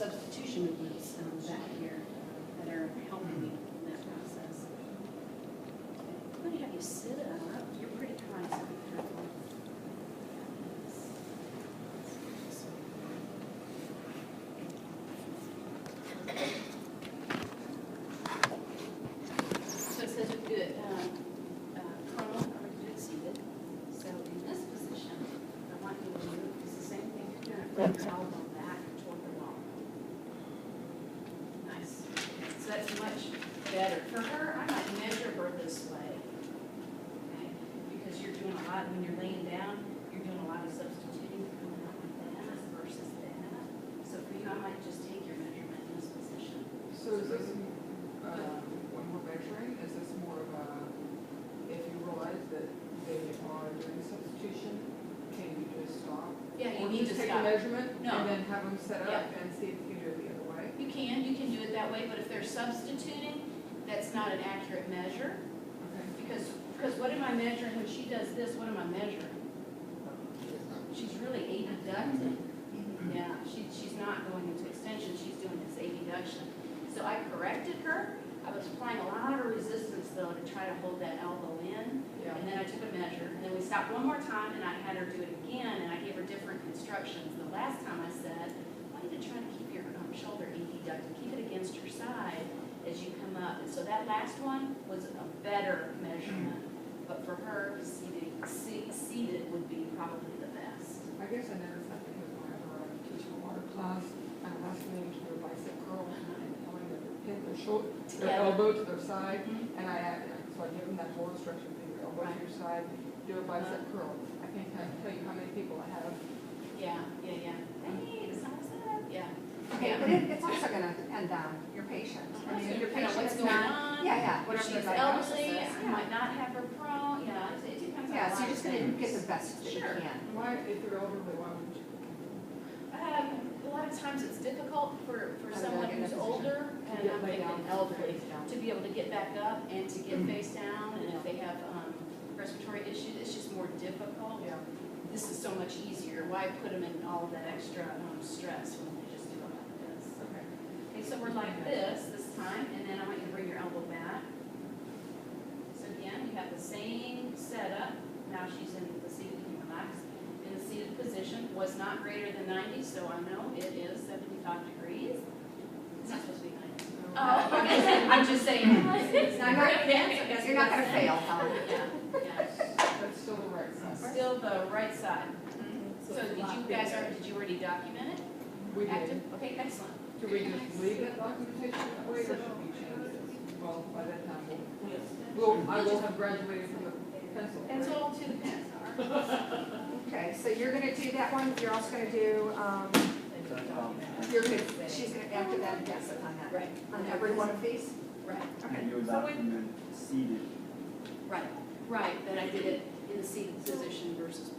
substitution movements back here that are helping me in that process. I'm going to have you sit up. You're pretty high, so be careful. So it says you're good. Prone or good seated. So in this position, I want you to move. It's the same thing you're doing. Bring your elbow back toward the wall. Nice. So that's much better. For her, I might measure her this way. Okay? Because you're doing a lot, when you're laying down, you're doing a lot of substituting coming out like that versus that. So for you, I might just take your measurement in this position. So is this, when we're measuring, is this more of a, if you realize that they are doing substitution, can you just stop? Yeah, you Or need to just take stop. a measurement No. and then have them set Yeah. up and see if you can do it the other way? You can do it that way, but if they're substituting, that's not an accurate measure. Okay. Because what am I measuring? When she does this, what am I measuring? She's really abducting. Yeah, she's not going into extension, she's doing this abduction. So I corrected her. I was applying a lot of resistance though to try to hold that elbow in. Yeah. And then I took a measure, and then we stopped one more time, and I had her do it again, and I gave her different instructions. The last time I said, I want you to try to keep your shoulder abducted, keep it against your side as you come up. And so that last one was a better measurement, but for her, seated would be probably the best. I guess I noticed that because whenever I'm teaching a water class, I'm asking them to do a bicep curl and telling them to pin their shoulder, their Together. elbow to their side, Mhm. and so I give them that whole instruction, pin your elbow to your side, do a bicep curl. I can't tell you how many people I have. Yeah. Hey, the sun's up. Yeah. Okay, but it's also gonna depend on your patient. I mean, if your Depending on patient what's is going not, on. yeah, If whatever she's the diagnosis elderly, is. I might not have her prone, it depends on a Yeah, so lot you're of just gonna things. get the best that you Sure. can. Why, if you're elderly, why would you? A lot of times it's difficult for How to someone get in a who's position. older, and get I'm laid thinking down, elderly, face down. to be able to get back up and to get face down, and if they have respiratory issues, it's just more difficult. Yeah. This is so much easier. Why put them in all of that extra stress when they just do it like this? Okay. Okay, so we're like this time, and then I want you to bring your elbow back. So again, you have the same setup. Now she's in the seated, you can relax. In the seated position, was not greater than 90, so I know it is 75 degrees. It's not supposed to be 90. Oh, okay. I'm just saying. It's not great. You're not gonna fail, huh? Yeah. That's still the right size. Still the right side. So did you already document it? We Active? did. Okay, excellent. Do we just leave that documentation that way, or should we change it? Well, by that time, I will have graduated from the pencil. right? Pencil to the pen. Okay, so you're gonna do that one, you're also gonna do, she's gonna, after that, yes, on that. Right. On every one of these? Right, And you'll document seated. right, that I did it in the seated position versus prone.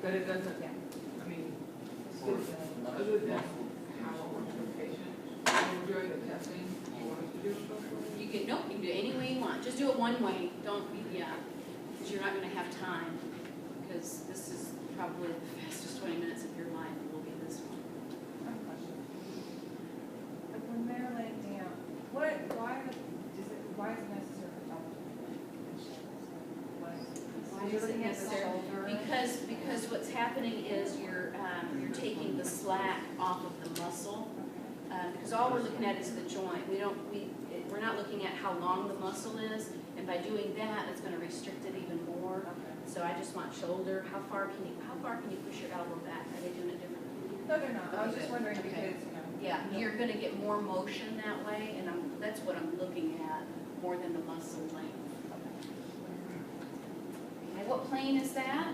But it doesn't, I mean, other than how it works for the patient, when we're doing the testing, you want us to do it socially? You can do it any way you want, just do it one way, because you're not gonna have time, because this is probably the fastest 20 minutes of your life, will be this one. But when they're laying down, why is it necessary for double? Why is it necessary? Because what's happening is you're taking the slack off of the muscle, because all we're looking at is the joint. We're not looking at how long the muscle is, and by doing that, it's going to restrict it even more. So I just want shoulder. How far can you push your elbow back? Are they doing it differently? No, they're not. I was just wondering Okay. because, Yeah, you're going to get more motion that way, and that's what I'm looking at more than the muscle length. Okay, what plane is that?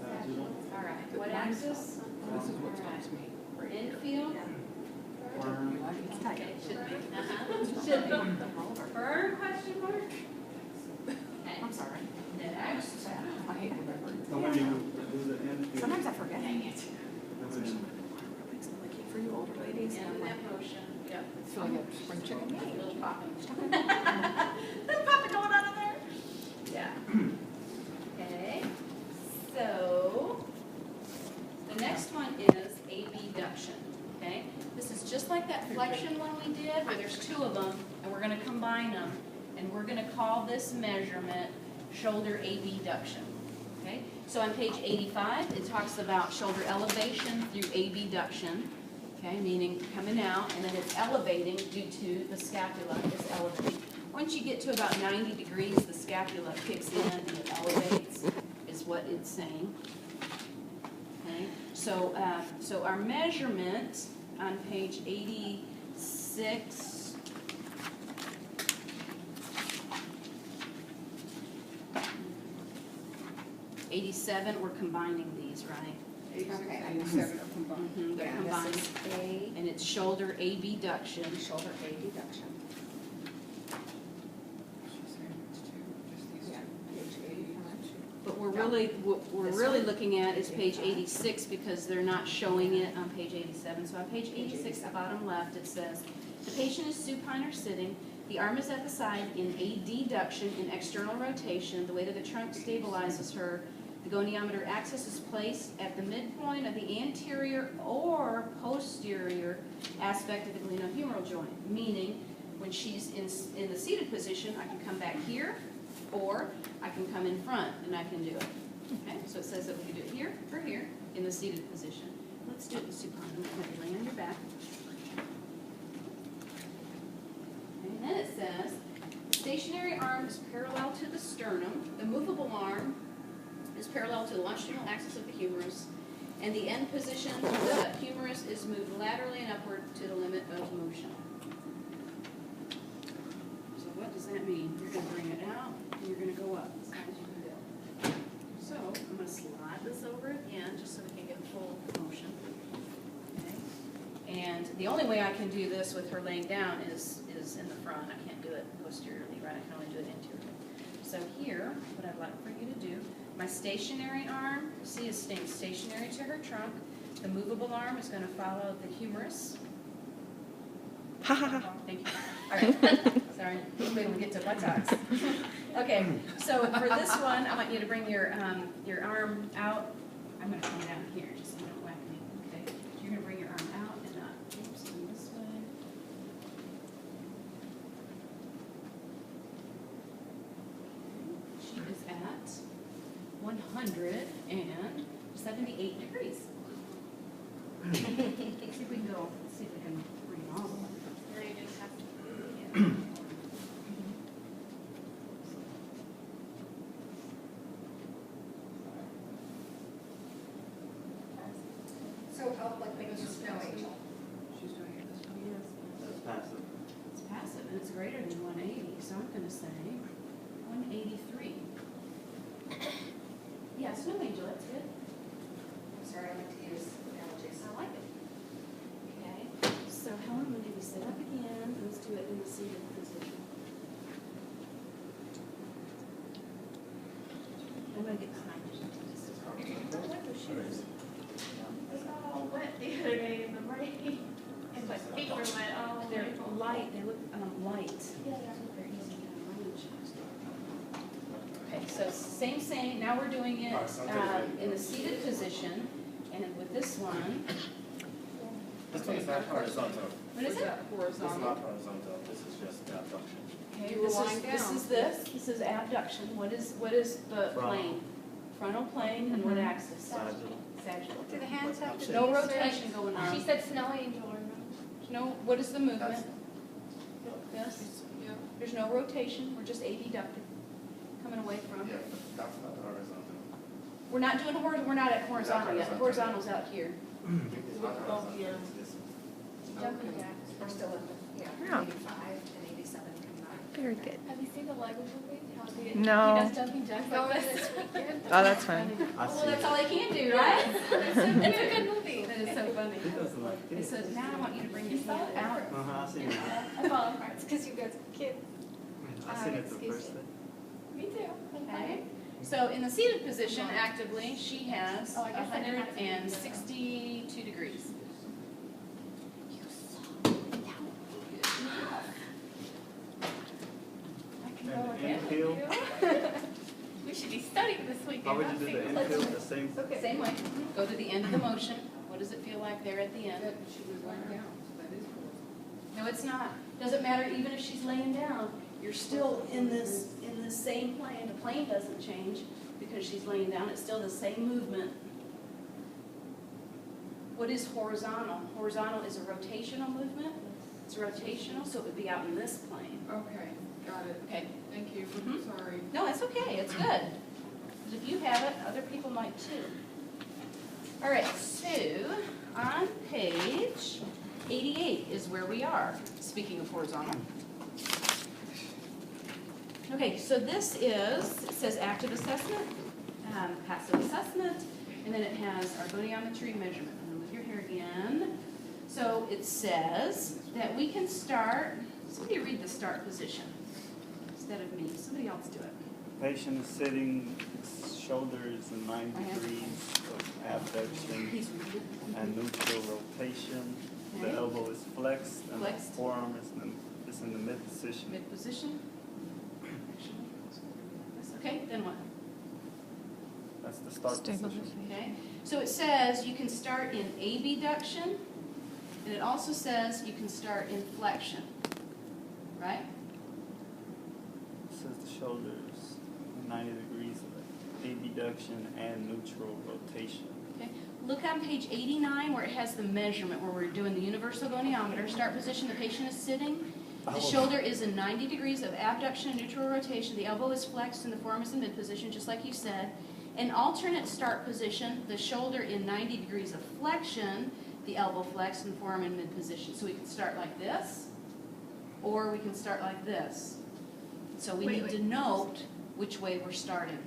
All right, what axis? This is what's All right. to me. We're infield? Firm. Okay, should be. Should be. Firm, question mark? Okay. I'm sorry. Next. I hate remembering. So when you do the infield. Sometimes I forget. Dang it. For you older ladies. And that motion, yep. I feel like a spring chicken. A little popping. Little popping going on in there? Yeah. Okay, so, abduction, okay? This is just like that flexion one we did, where there's two of them, and we're gonna combine them, and we're gonna call this measurement shoulder abduction, okay? So on page 85, it talks about shoulder elevation through abduction, okay, meaning coming out, and then it's elevating due to the scapula is elevating. Once you get to about 90 degrees, the scapula kicks in and it elevates, is what it's saying. Okay, so our measurement on page 86, we're combining these, right? 86 Okay. and 87 are combined. They're Yeah, combined, this is A, and it's shoulder abduction. shoulder A deduction. She's saying it's two, just these Yeah, two. page 85. But what we're This really one? looking at is page 86 because they're not showing it on page 87. So on page 86, the bottom left, it says, the patient is supine or sitting, the arm is at the side in a deduction in external rotation, the weight of the trunk stabilizes her, the goniometer axis is placed at the midpoint of the anterior or posterior aspect of the glenohumeral joint, meaning when she's in the seated position, I can come back here, or I can come in front and I can do it. Okay, so it says that we can do it here or here in the seated position. Let's do it in supine. I'm going to lay on your back. Okay, and then it says, the stationary arm is parallel to the sternum, the movable arm is parallel to the longitudinal axis of the humerus, and the end position, the humerus is moved laterally and upward to the limit of motion. So what does that mean? You're going to bring it out, and you're going to go up as high as you can go. So I'm going to slide this over again, just so we can get full motion. Okay. And the only way I can do this with her laying down is in the front. I can't do it posteriorly, right? I can only do it anteriorly. So here, what I'd like for you to do, my stationary arm, see, is staying stationary to her trunk. The movable arm is going to follow the humerus. Thank you. All right. Sorry. Wait till we get to buttocks. Okay. So for this one, I want you to bring your arm out. I'm going to come down here just so you don't whack me. Okay. So you're going to bring your arm out and up. Oops, come this way. She is at 178 degrees. See if we can go. Let's see if we can bring it all the way. So help like make a snow angel. She's doing it this way. Yes. That's passive. It's passive and it's greater than 180, so I'm going to say 183. Yeah, snow angel, that's good. I'm sorry, I like to use analogies. I like it. Okay, so Helen, I'm going to have you sit up again. Let's do it in the seated position. I'm going to get behind you. I like those shoes. They got all wet the other day in the rain. And my feet were wet all the way. They're light, they look light. Yeah, They're easy to arrange. Okay, so same, now we're doing it in the seated position, and with this one, This one is not horizontal. what is it? Was that This is horizontal? not horizontal, this is just abduction. Okay, You were lying this down. is this is abduction. What is the plane? Frontal plane and what axis? Sagittal. Sagittal. Do the hands have to be? No rotation going on. She said snow angel or no? No, what is the movement? That's- This? Yeah. There's no rotation, we're just abducted, coming away from. Yeah, but that's not horizontal. We're not doing we're not at horizontal yet. The horizontal's out here. It's not horizontal, yeah. it's this one. Jumping jacks. We're still at the, Yeah. 85 and 87 combined. Very good. Have you seen the Lego movie? How he No. does jumping jacks like this. this weekend. Oh, that's fine. I Well, see. that's all I can do, right? It's a good movie. That is so funny. He doesn't like It this. says, now I want you to bring your hand out. Uh-huh, I seen it. I fall apart. It's because you guys are kids. I seen it the excuse first me. day. Me too. Okay. So in the seated position, actively, she has Oh, I guess I didn't have to do that. 162 degrees. I can go And again with infield? you. We should be studying this weekend. How would not you do the being infield listening. the same? Okay. Same way. Go to the end of the motion. What does it feel like? slack there at the end. That she was laying down, so that is horizontal. No, it's not. Doesn't matter, even if she's laying down, you're still in this same plane. The plane doesn't change because she's laying down. It's still the same movement. What is horizontal? Horizontal is a rotational movement. It's rotational, so it would be out in this plane. Okay, got it. Okay. Thank you, Mhm. sorry. No, it's okay. It's good. 'Cause if you have it, other people might too. All right, so on page 88 is where we are, speaking of horizontal. Okay, so this is, it says active assessment, passive assessment, and then it has our goniometry measurement. I'm gonna move your hair again. So it says that we can start, somebody read the start position instead of me. Somebody else do it. Patient is sitting, shoulders in 90 I have- degrees of abduction Please read it. and neutral rotation. The Okay. elbow is flexed and the Flexed. forearm is in the mid position. Mid position. Okay, then what? That's the start position. Okay, so it says you can start in abduction, and it also says you can start in flexion, right? It says the shoulders 90 degrees of abduction and neutral rotation. Okay, look on page 89 where it has the measurement, where we're doing the universal goniometer. Start position, the patient is sitting. The Oh. shoulder is in 90 degrees of abduction and neutral rotation. The elbow is flexed and the forearm is in mid position, just like you said. In alternate start position, the shoulder in 90 degrees of flexion, the elbow flexed and forearm in mid position. So we can start like this, or we can start like this. So we need to note which way we're starting.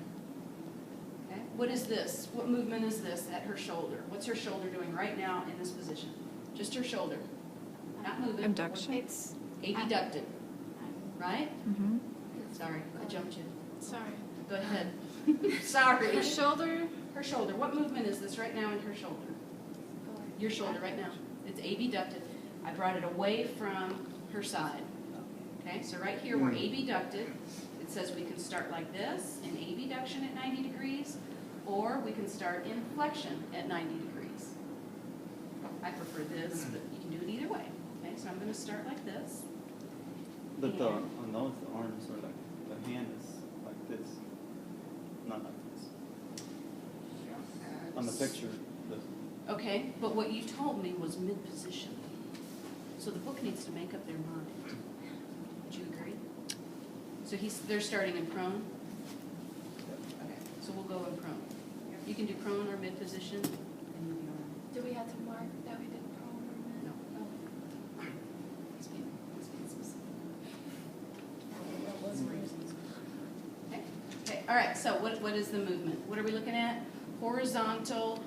Okay? What is this? What movement is this at her shoulder? What's her shoulder doing right now in this position? Just her shoulder. Not moving. Abduction. It's, Abducted, right? Mm-hmm. Sorry, I jumped you. sorry. Go ahead. Sorry. Her shoulder, Her shoulder. What movement is this right now in her shoulder? Your shoulder right now. It's abducted. I brought it away from her side. Okay, so right here we're abducted. It says we can start like this in abduction at 90 degrees, or we can start in flexion at 90 degrees. I prefer this, but you can do it either way. Okay, so I'm going to start like this. But on those, the arms are like, the hand is like this, not like this. On the picture, the Okay, but what you told me was mid-position. So the book needs to make up their mind. Would you agree? So they're starting in prone? Okay, so we'll go in prone. You can do prone or mid-position, and move your arm. do we have to mark that we did prone or mid? No. Oh. Let's be specific. What was reasons? Okay, okay, all right, so what is the movement? What are we looking at? Horizontal,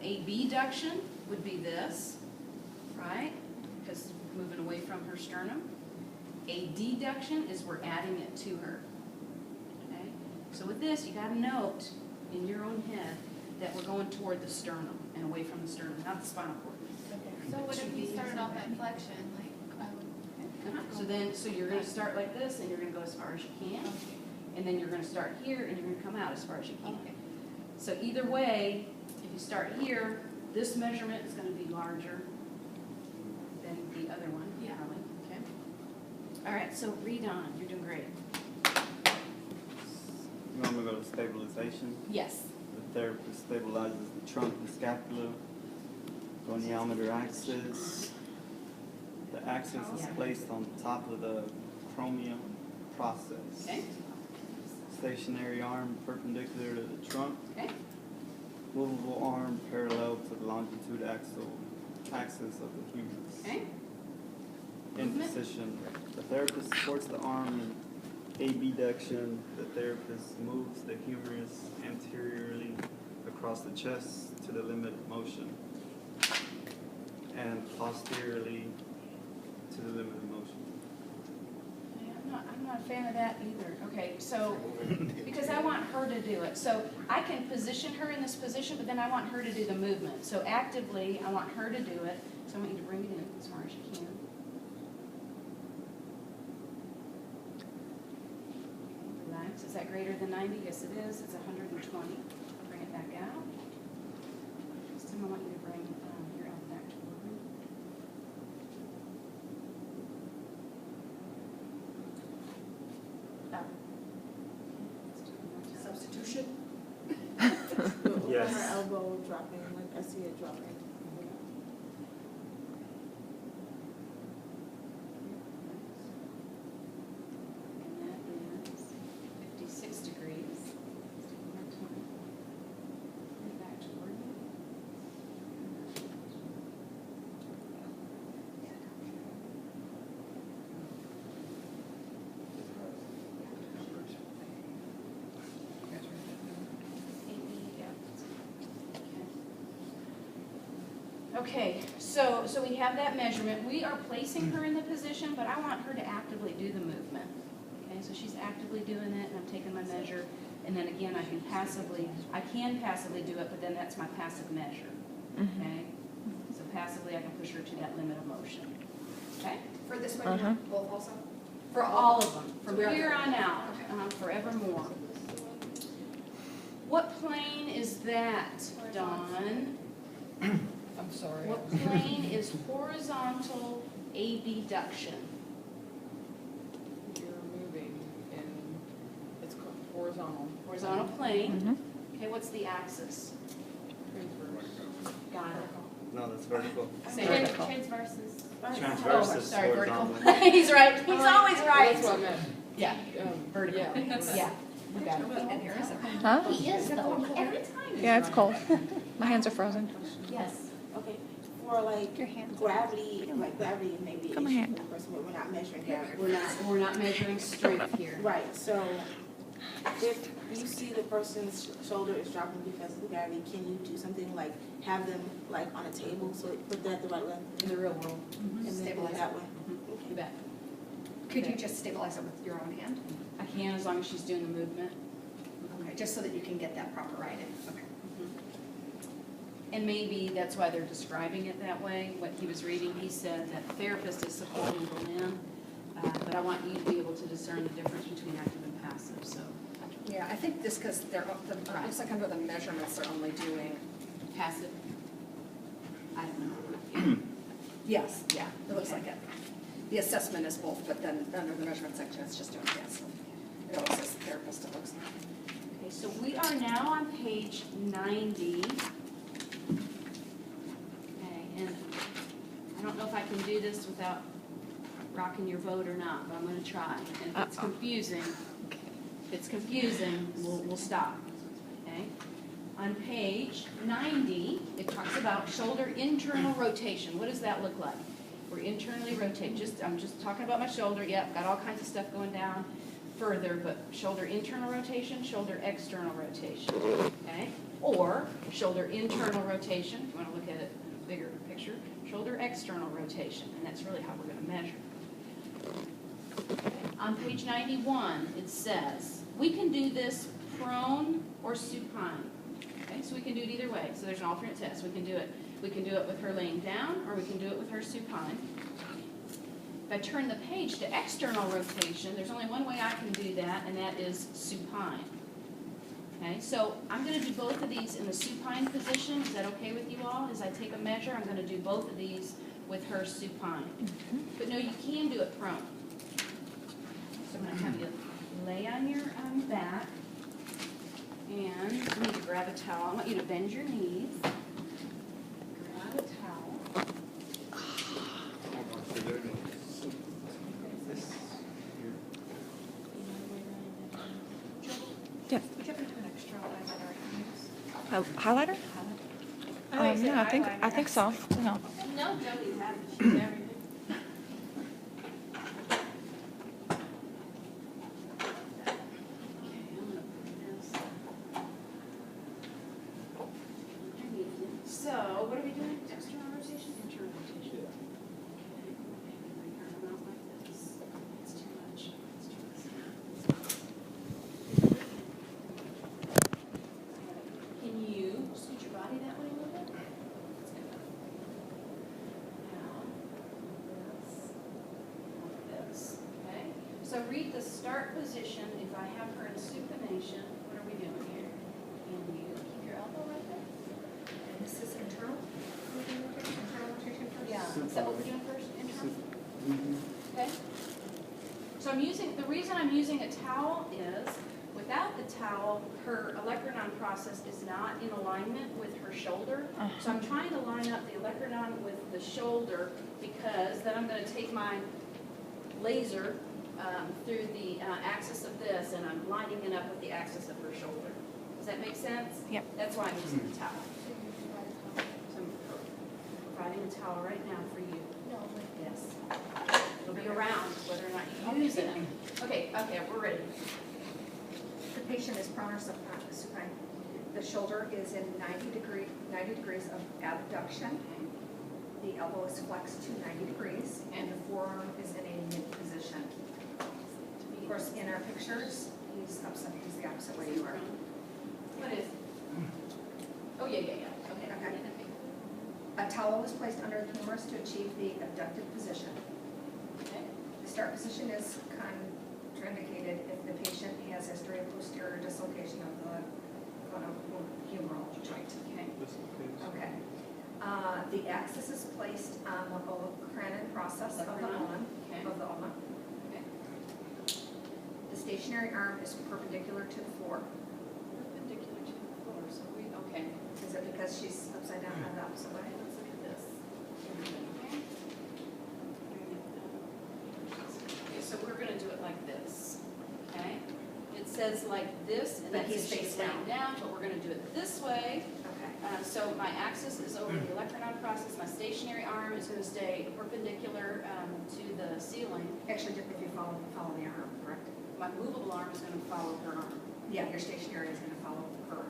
abduction would be this, right? Because moving away from her sternum. A deduction is we're adding it to her. Okay? So with this, you gotta note in your own head that we're going toward the sternum and away from the sternum, not the spinal cord. So what if we started off at flexion, like, So you're gonna start like this and you're gonna go as far as you can. And then you're gonna start here and you're gonna come out as far as you can. okay. So either way, if you start here, this measurement is gonna be larger than the other one, Yeah. probably, okay? All right, so read on, you're doing great. you want me to go to stabilization? Yes. The therapist stabilizes the trunk and scapula, goniometer axis. The axis is placed on top of the chromium process. Okay, Stationary arm perpendicular to the trunk. okay, Movable arm parallel to the longitude axis of the humerus. okay. In Movement. position. The therapist supports the arm in abduction. The therapist moves the humerus anteriorly across the chest to the limit of motion, and posteriorly to the limit of motion. Yeah, I'm not a fan of that either. Okay, so, because I want her to do it. So I can position her in this position, but then I want her to do the movement. So actively, I want her to do it. So I want you to bring it in as far as you can. Relax. Is that greater than 90? Yes, it is. It's 120. Bring it back out. This time I want you to her Yes. elbow dropping, like I see it dropping. And that is 56 degrees. And back toward you. Okay, so we have that measurement. We are placing her in the position, but I want her to actively do the movement. Okay, so she's actively doing it, and I'm taking my measure. And then again, I can passively do it, but then that's my passive measure. Okay? So passively, I can push her to that limit of motion. Okay? For this one, you want both also? For all of them, from So we are here good. on out, forevermore. What plane is that, Dawn? I'm sorry. What plane is horizontal abduction? You're moving in, it's called horizontal. Horizontal plane. Okay, what's the axis? Transverse. Got it. No, that's vertical. Say Vertical. it. Transverses. Transverse Oh, is sorry, vertical. horizontal. He's right. He's always right. That's what I meant. Yeah, Vertical. yeah. You got it. And here is it. Huh? He is though. Every time he's Yeah, it's right. cold. My hands are frozen. Yes. Okay, for like Your hands. gravity, like gravity may be Got an my issue hand. for the person, but we're not measuring gravity. We're not measuring strength here. Right, so if you see the person's shoulder is dropping because of the gravity, can you do something like have them like on a table, so put that the right way? In the real world. And then do Stabilize it it. that way? You bet. Could you just stabilize it with your own hand? I can as long as she's doing the movement. Okay, just so that you can get that proper writing. Okay. And maybe that's why they're describing it that way. What he was reading, he said that the therapist is supporting the limb, but I want you to be able to discern the difference between active and passive, so. Yeah, I think this, because they're, it looks like under the measurements, they're only doing, Passive? I don't know. yes, yeah, it looks like it. The assessment is both, but then under the measurement section, it's just doing yes. It always says therapist, it looks like. Okay, so we are now on page 90. Okay, and I don't know if I can do this without rocking your boat or not, but I'm gonna try. And if it's confusing, we'll stop, okay? On page 90, it talks about shoulder internal rotation. What does that look like? We're internally rotating. I'm just talking about my shoulder. Yep, got all kinds of stuff going down further, but shoulder internal rotation, shoulder external rotation, okay? Or shoulder internal rotation, if you want to look at it in a bigger picture, shoulder external rotation, and that's really how we're going to measure. On page 91, it says, we can do this prone or supine. Okay, so we can do it either way. So there's an alternate test. We can do it with her laying down, or we can do it with her supine. If I turn the page to external rotation, there's only one way I can do that, and that is supine. Okay, so I'm going to do both of these in the supine position. Is that okay with you all? As I take a measure, I'm going to do both of these with her supine. But no, you can do it prone. So I'm going to have you lay on your back, and you need to grab a towel. I want you to bend your knees. Grab a towel. Yeah. Would you ever do an extra highlighter? A highlighter? Yeah, I think so. No. No, Jody has it, she's everything. So, what are we doing? External rotation, internal rotation? Okay, bring her arm out like this. It's too much. It's too much. Can you scoot your body that way a little bit? That's good. Now, this, okay? So read the start position. If I have her in supination, what are we doing here? Can you keep your elbow right there? This is internal? Internal rotation first? Yeah, is that what we're doing first, internal? Okay. So the reason I'm using a towel is with without the towel, her olecranon process is not in alignment with her shoulder. So I'm trying to line up the olecranon with the shoulder, because then I'm gonna take my laser through the axis of this, and I'm lining it up with the axis of her shoulder. Does that make sense? Yep. That's why I'm using the towel. So I'm providing a towel right now for you. Yes. It'll be around whether or not you use it. Okay, we're ready. The patient is prone or supine. The shoulder is in 90 degrees of abduction. The elbow is flexed to 90 degrees, and the forearm is in a mid position. Of course, in our pictures, he's the opposite way you are. What is? Oh, yeah, okay. Okay. A towel is placed under the humerus to achieve the abducted position. Okay. The start position is contraindicated if the patient has history of posterior dislocation of the humeral joint. Okay. Okay. The axis is placed on the olecranon process of the ulna. Okay. Okay. The stationary arm is perpendicular to the floor. Perpendicular to the floor, so okay. Is it because she's upside down on the opposite way? Let's look at this. Okay. Okay, so we're gonna do it like this, okay? It says like this, and But then he's she's face laying down, but we're gonna do it this way. Okay. So my axis is over the olecranon process, my stationary arm is gonna stay perpendicular to the ceiling. Actually, if you follow the arm, correct? My movable arm is gonna follow her arm. Yeah, your stationary is going to follow her.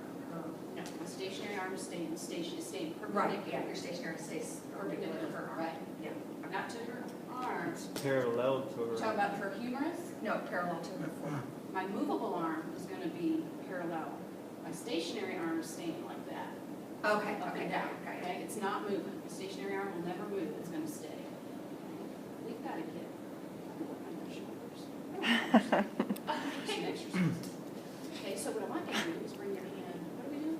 No, my stationary arm is staying perpendicular. Right, yeah, your stationary stays perpendicular to her arm. Right. Yeah. Not to her arm. It's parallel to Talking her. about her humerus. No, parallel to her floor. My movable arm is gonna be parallel. My stationary arm is staying like that, Okay, up okay, and down, okay. okay? It's not moving. The stationary arm will never move, it's gonna stay. We've gotta get, work on your shoulders. Some exercises. Okay, so what I want you to do is bring your hand, what do we do?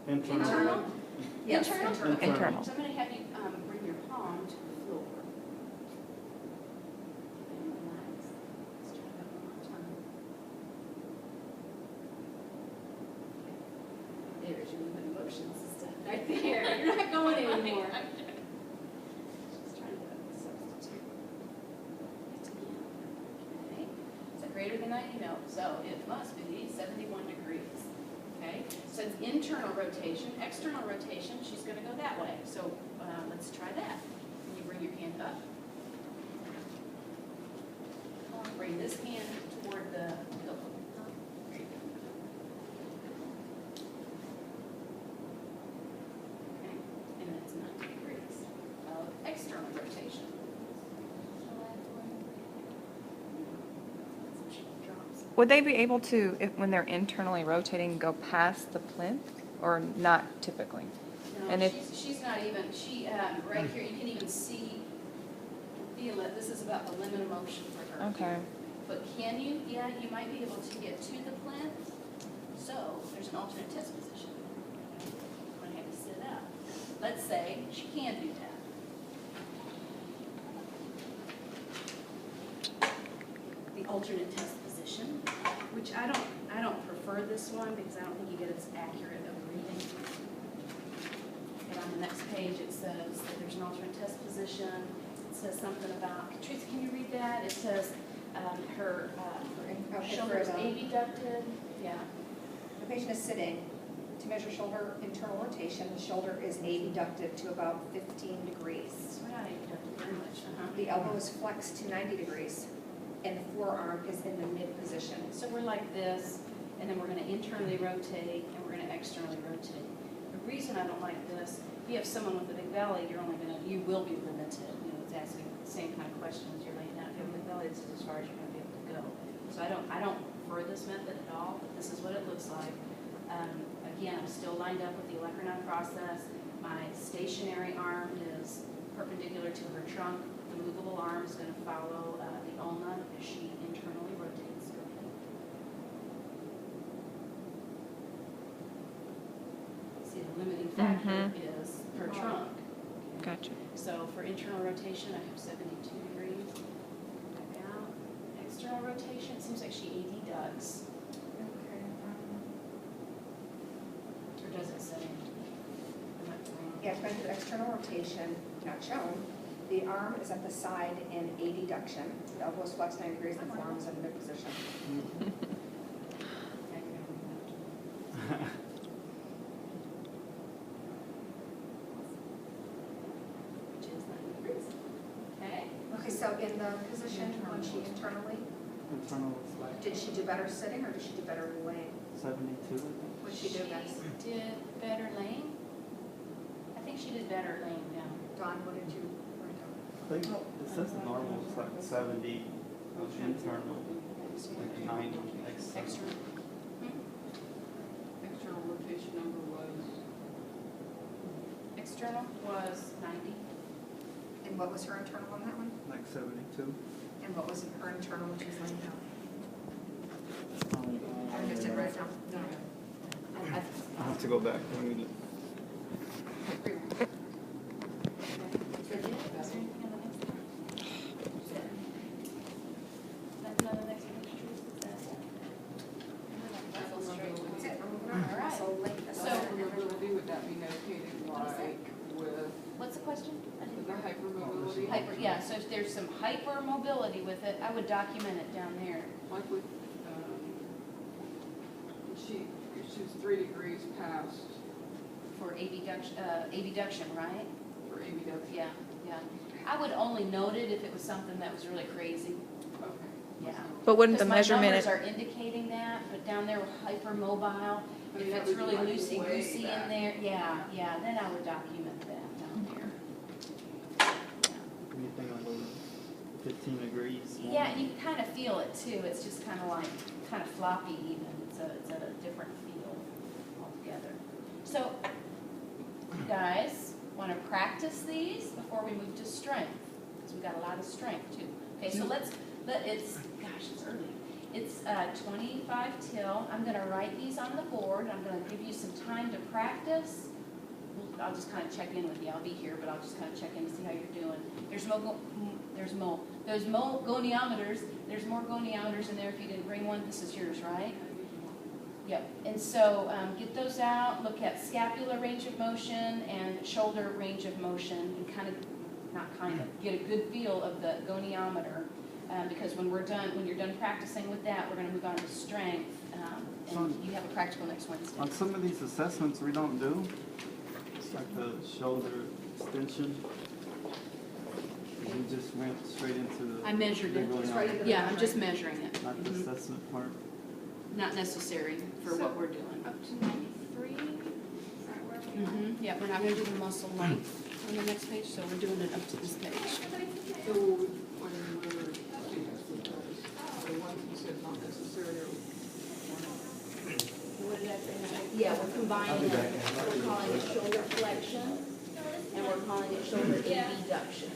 Internal. Internal? Yes, Internal? internal. Okay. Internal. So I'm gonna have you, bring your palm to the floor. And relax. Let's try that one more time. There's your movement motions and stuff, right there, you're not going anymore. Just trying to substitute. Okay, so greater than 90, no, so it must be 71 degrees. Okay, so it's internal rotation. External rotation, she's going to go that way. So let's try that. Can you bring your hand up? Bring this hand toward the pillow. Okay, and that's 90 degrees of external rotation. So she drops. Would they be able to, if, when they're internally rotating, go past the plinth, or not typically? No, And if- she's not even, right here, you can even feel it, this is about the limit of motion for her. Okay. But can you, yeah, you might be able to get to the plinth, so there's an alternate test position. I'm gonna have to sit up. Let's say she can do that. The alternate test position, which I don't prefer this one because I don't think you get as accurate of a reading. And on the next page, it says that there's an alternate test position. It says something about, Teresa, can you read that? It says her shoulder is abducted. Yeah. The patient is sitting. To measure shoulder internal rotation, the shoulder is abducted to about 15 degrees. So we're not abducted very much. The elbow is flexed to 90 degrees, and the forearm is in the mid position. So we're like this, and then we're going to internally rotate, and we're going to externally rotate. The reason I don't like this, if you have someone with a big belly, you will be limited. You know, it's asking the same kind of questions you're laying out. If you have a big belly, this is as far as you're going to be able to go. So I don't prefer this method at all, but this is what it looks like. Again, I'm still lined up with the olecranon process. My stationary arm is perpendicular to her trunk. The movable arm is going to follow the ulna as she internally rotates. See, the limiting factor is her trunk. Gotcha. So for internal rotation, I have 72 degrees. Back out. External rotation, it seems like she abducts. doesn't say. Yeah, trying to do external rotation, not shown. The arm is at the side in adduction. The elbow is flexed 90 degrees, the forearm is in mid position. Which is 90 degrees. Okay. Okay, so in the position when she internally, Internal was like did she do better sitting or did she do better laying? 72, I think. What did she do best? She did better laying. I think she did better laying down. Dawn, what did you write down? I think it says normal is like 70 internal, like 90 external. External. External rotation number was, External was 90. And what was her internal on that one? Like 72. And what was her internal when she was laying down? Um, I just didn't write it down. no, I'll have to go back. Let me look. Is there anything on the next one? Nothing on the next page, Teresa? That's straight. That's it, we're moving on. All right. So length, so So- hypermobility, would that be notated like with What's the question? I didn't the hear. hypermobility? Yeah, so if there's some hypermobility with it, I would document it down there. Like with, she's 3 degrees past For abduction, right? for ABW. Yeah, yeah. I would only note it if it was something that was really crazy, Okay. yeah. But wouldn't the Because my measurement, numbers are indicating that, but down there, hypermobile, I if mean, that it's would be really like loosey-goosey way in back. there, yeah, then I would document that down there. Anything over 15 degrees. Yeah, and you can kind of feel it too, it's just kind of like, kind of floppy even, it's a different feel altogether. So, you guys want to practice these before we move to strength? Because we've got a lot of strength too. Okay, so it's early. It's 25 till. I'm going to write these on the board. I'm going to give you some time to practice. I'll just kind of check in with you. I'll be here, but I'll just kind of check in to see how you're doing. There's goniometers. There's more goniometers in there if you didn't bring one. This is yours, right? Yep. And so get those out. Look at scapular range of motion and shoulder range of motion, and get a good feel of the goniometer. Because when you're done practicing with that, we're going to move on to strength. And you have a practical next Wednesday. On some of these assessments we don't do, it's like the shoulder extension. You just went straight into the. I measured it. the Just right goniometer, into Yeah, I'm just measuring it. Not the Mhm. assessment part. Not necessary for what we're doing. Up to 93, is that where we are? Yeah, we're not going to do the muscle length on the next page, so we're doing it up to this page. So when we're doing those, the ones you said not necessary or What did I say? Yeah, we're combining it. We're calling it shoulder flexion, and we're calling it shoulder abduction.